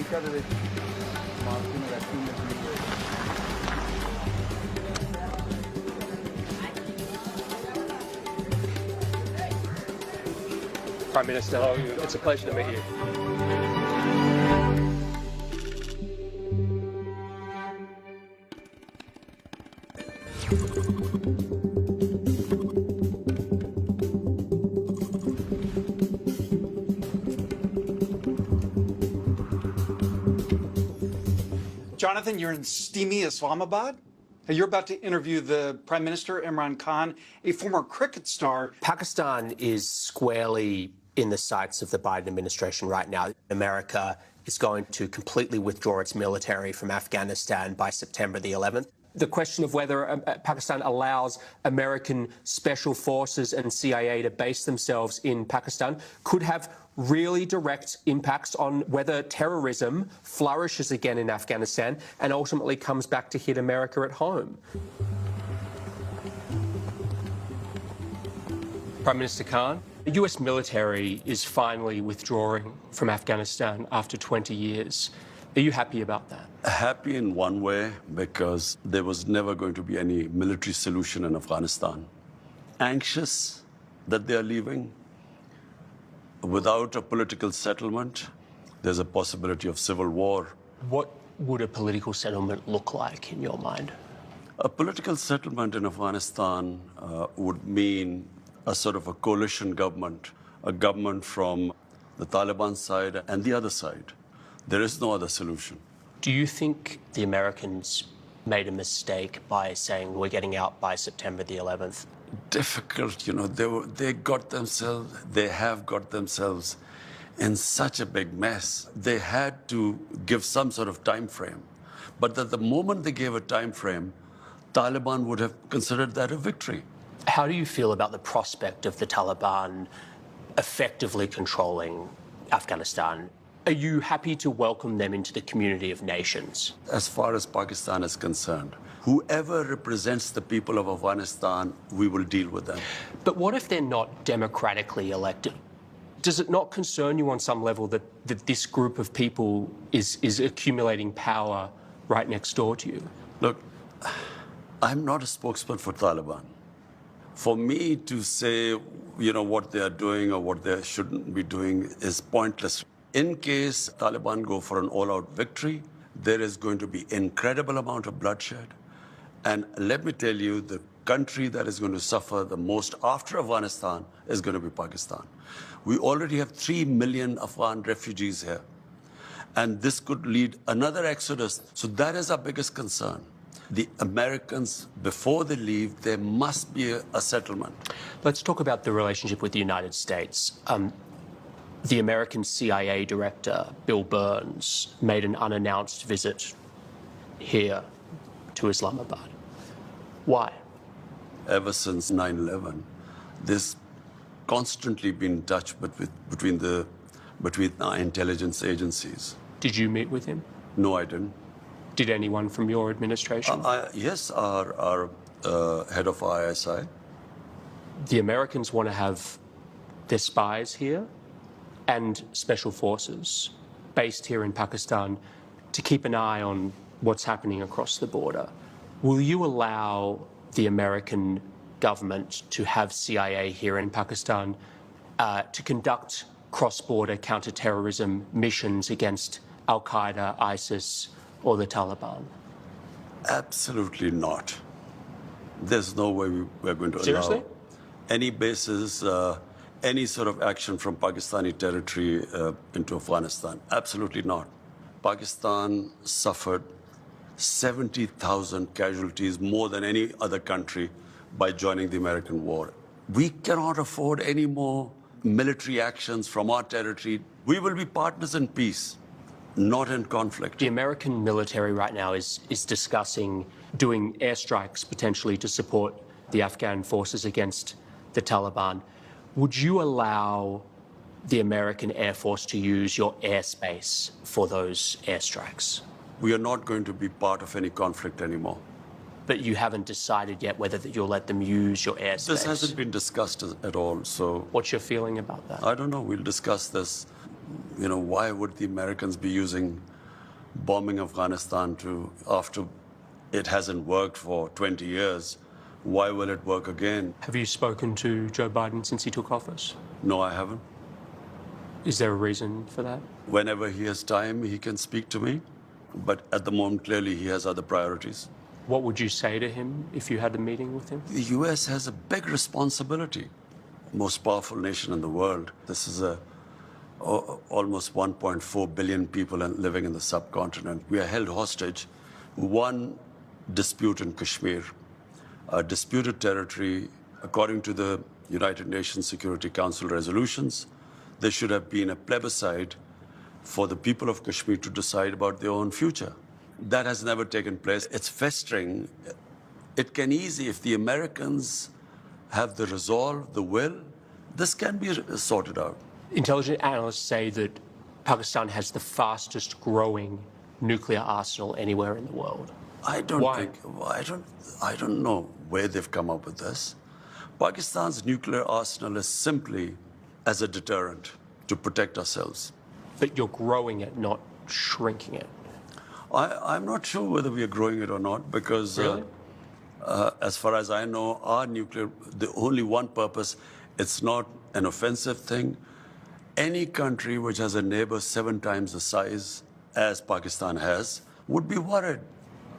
Prime Minister, it's a pleasure to meet you. Jonathan, you're in steamy Islamabad. You're about to interview the Prime Minister, Imran Khan, a former cricket star. Pakistan is squarely in the sights of the Biden administration right now. America is going to completely withdraw its military from Afghanistan by September the 11th. The question of whether Pakistan allows American special forces and CIA to base themselves in Pakistan could have really direct impacts on whether terrorism flourishes again in Afghanistan and ultimately comes back to hit America at home. Prime Minister Khan, the US military is finally withdrawing from Afghanistan after 20 years. Are you happy about that? Happy in one way, because there was never going to be any military solution in Afghanistan. Anxious that they are leaving. Without a political settlement, there's a possibility of civil war. What would a political settlement look like in your mind? A political settlement in Afghanistan would mean a sort of a coalition government, a government from the Taliban side and the other side. There is no other solution. Do you think the Americans made a mistake by saying we're getting out by September the 11th? Difficult, you know, they have got themselves in such a big mess. They had to give some sort of time frame. But at the moment they gave a time frame, Taliban would have considered that a victory. How do you feel about the prospect of the Taliban effectively controlling Afghanistan? Are you happy to welcome them into the community of nations? As far as Pakistan is concerned, whoever represents the people of Afghanistan, we will deal with them. But what if they're not democratically elected? Does it not concern you on some level that this group of people is accumulating power right next door to you? Look, I'm not a spokesman for Taliban. For me to say, you know, what they are doing or what they shouldn't be doing is pointless. In case Taliban go for an all-out victory, there is going to be incredible amount of bloodshed. And let me tell you, the country that is going to suffer the most after Afghanistan is going to be Pakistan. We already have 3 million Afghan refugees here. And this could lead another exodus. So that is our biggest concern. The Americans, before they leave, there must be a settlement. Let's talk about the relationship with the United States. The American CIA director, Bill Burns, made an unannounced visit here to Islamabad. Why? Ever since 9/11, there's constantly been touch between our intelligence agencies. Did you meet with him? No, I didn't. Did anyone from your administration? Yes, our head of ISI. The Americans want to have their spies here and special forces based here in Pakistan to keep an eye on what's happening across the border. Will you allow the American government to have CIA here in Pakistan to conduct cross-border counter-terrorism missions against Al-Qaeda, ISIS, or the Taliban? Absolutely not. There's no way we're going to Seriously? allow any bases, any sort of action from Pakistani territory into Afghanistan. Absolutely not. Pakistan suffered 70,000 casualties, more than any other country, by joining the American war. We cannot afford any more military actions from our territory. We will be partners in peace, not in conflict. The American military right now is discussing doing airstrikes potentially to support the Afghan forces against the Taliban. Would you allow the American Air Force to use your airspace for those airstrikes? We are not going to be part of any conflict anymore. But you haven't decided yet whether you'll let them use your airspace? This hasn't been discussed at all, so... What's your feeling about that? I don't know. We'll discuss this. You know, why would the Americans be using bombing Afghanistan to after it hasn't worked for 20 years. Why will it work again? Have you spoken to Joe Biden since he took office? No, I haven't. Is there a reason for that? Whenever he has time, he can speak to me. But at the moment, clearly, he has other priorities. What would you say to him if you had a meeting with him? The US has a big responsibility. Most powerful nation in the world. This is almost 1.4 billion people living in the subcontinent. We are held hostage. One dispute in Kashmir, a disputed territory, according to the United Nations Security Council resolutions, there should have been a plebiscite for the people of Kashmir to decide about their own future. That has never taken place. It's festering. It can easily, if the Americans have the resolve, the will, this can be sorted out. Intelligence analysts say that Pakistan has the fastest growing nuclear arsenal anywhere in the world. I don't know where they've come up with this. Pakistan's nuclear arsenal is simply as a deterrent to protect ourselves. But you're growing it, not shrinking it. I'm not sure whether we are growing it or not because, Really? as far as I know, our nuclear, the only one purpose, it's not an offensive thing. Any country which has a neighbor 7 times the size as Pakistan has would be worried.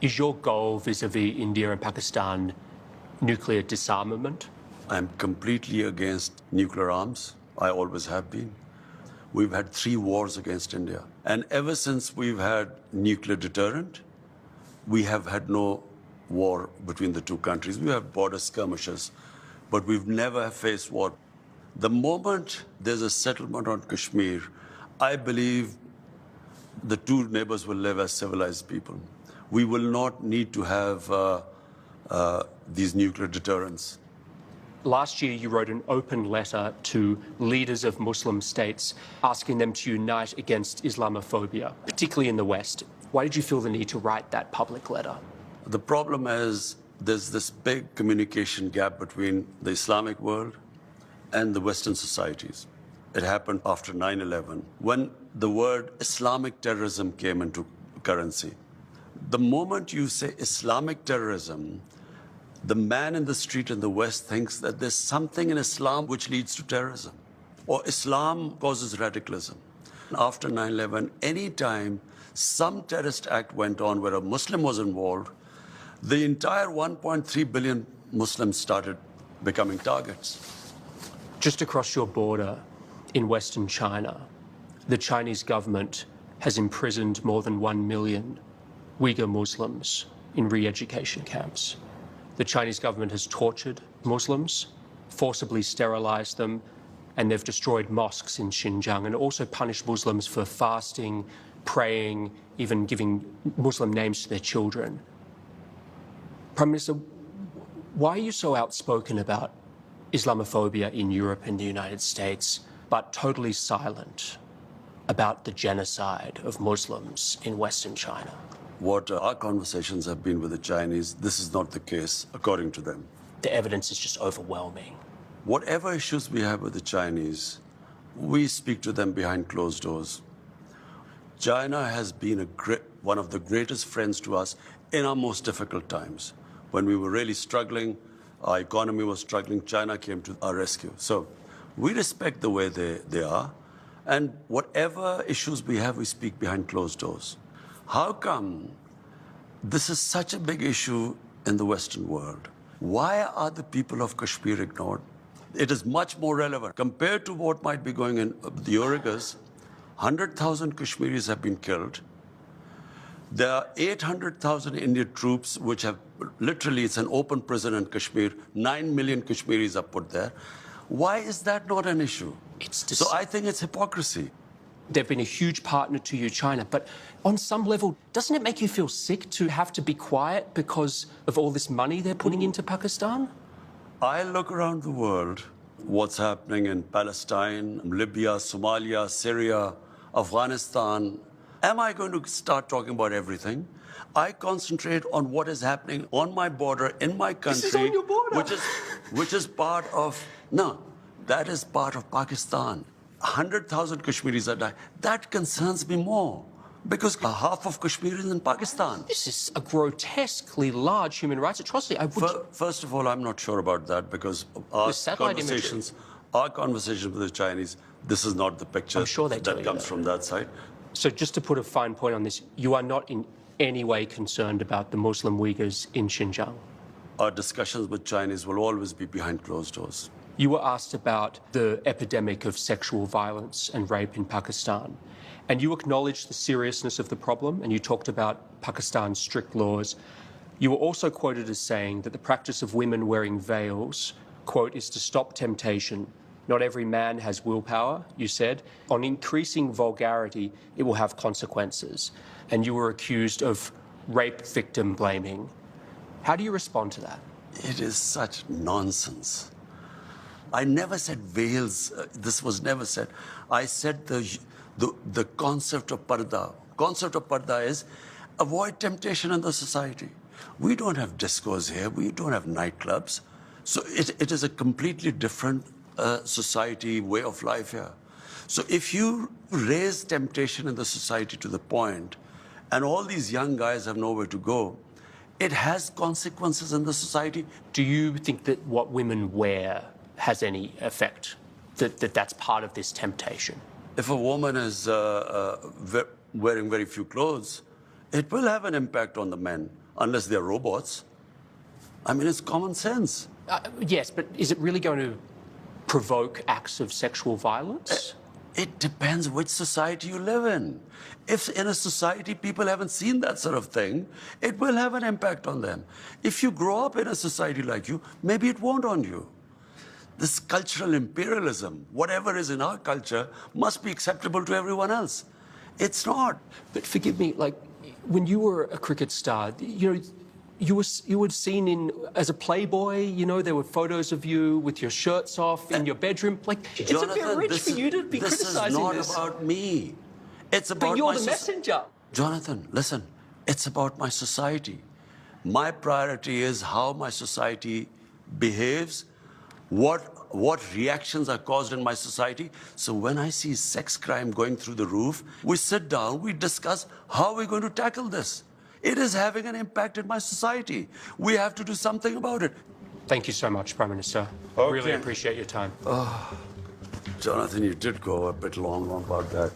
Is your goal vis-a-vis India and Pakistan nuclear disarmament? I'm completely against nuclear arms. I always have been. We've had 3 wars against India. And ever since we've had nuclear deterrent, we have had no war between the 2 countries. We have border skirmishes, but we've never faced war. The moment there's a settlement on Kashmir, I believe the 2 neighbors will live as civilized people. We will not need to have these nuclear deterrents. Last year, you wrote an open letter to leaders of Muslim states asking them to unite against Islamophobia, particularly in the West. Why did you feel the need to write that public letter? The problem is there's this big communication gap between the Islamic world and the Western societies. It happened after 9/11, when the word Islamic terrorism came into currency. The moment you say Islamic terrorism, the man in the street in the West thinks that there's something in Islam which leads to terrorism, or Islam causes radicalism. After 9/11, any time some terrorist act went on where a Muslim was involved, the entire 1.3 billion Muslims started becoming targets. Just across your border in Western China, the Chinese government has imprisoned more than 1 million Uyghur Muslims in re-education camps. The Chinese government has tortured Muslims, forcibly sterilized them, and they've destroyed mosques in Xinjiang and also punished Muslims for fasting, praying, even giving Muslim names to their children. Prime Minister, why are you so outspoken about Islamophobia in Europe and the United States, but totally silent about the genocide of Muslims in Western China? What our conversations have been with the Chinese, this is not the case, according to them. The evidence is just overwhelming. Whatever issues we have with the Chinese, we speak to them behind closed doors. China has been one of the greatest friends to us in our most difficult times. When we were really struggling, our economy was struggling, China came to our rescue. So we respect the way they are, and whatever issues we have, we speak behind closed doors. How come this is such a big issue in the Western world? Why are the people of Kashmir ignored? It is much more relevant. Compared to what might be going in the Uyghurs, 100,000 Kashmiris have been killed. There are 800,000 Indian troops which have literally, it's an open prison in Kashmir. 9 million Kashmiris are put there. Why is that not an issue? So I think it's hypocrisy. They've been a huge partner to you, China, but on some level, doesn't it make you feel sick to have to be quiet because of all this money they're putting into Pakistan? I look around the world, what's happening in Palestine, Libya, Somalia, Syria, Afghanistan. Am I going to start talking about everything? I concentrate on what is happening on my border, in my country. This is on your border. Which is part of, no, that is part of Pakistan. 100,000 Kashmiris are dying. That concerns me more. Because half of Kashmir is in Pakistan. This is a grotesquely large human rights atrocity. First of all, I'm not sure about that because our conversations with the Chinese, this is not the picture that comes from that side. So just to put a fine point on this, you are not in any way concerned about the Muslim Uyghurs in Xinjiang? Our discussions with Chinese will always be behind closed doors. You were asked about the epidemic of sexual violence and rape in Pakistan, and you acknowledged the seriousness of the problem, and you talked about Pakistan's strict laws. You were also quoted as saying that the practice of women wearing veils, quote, is to stop temptation. Not every man has willpower, you said. On increasing vulgarity, it will have consequences. And you were accused of rape victim blaming. How do you respond to that? It is such nonsense. I never said veils. This was never said. I said the concept of parda. Concept of parda is avoid temptation in the society. We don't have discos here. We don't have nightclubs. So it is a completely different society, way of life here. So if you raise temptation in the society to the point, and all these young guys have nowhere to go, it has consequences in the society. Do you think that what women wear has any effect, that's part of this temptation? If a woman is wearing very few clothes, it will have an impact on the men, unless they're robots. I mean, it's common sense. Yes, but is it really going to provoke acts of sexual violence? It depends which society you live in. If in a society people haven't seen that sort of thing, it will have an impact on them. If you grow up in a society like you, maybe it won't on you. This cultural imperialism, whatever is in our culture, must be acceptable to everyone else. It's not. But forgive me, like, when you were a cricket star, you were seen as a playboy, there were photos of you with your shirts off in your bedroom. Like, it's a bit rich for you to be criticizing this. This is not about me. It's about but you're the messenger. Jonathan, listen, it's about my society. My priority is how my society behaves, what reactions are caused in my society. So when I see sex crime going through the roof, we sit down, we discuss how we're going to tackle this. It is having an impact in my society. We have to do something about it. Thank you so much, Prime Minister. Okay. Really appreciate your time. Jonathan, you did go a bit long about that.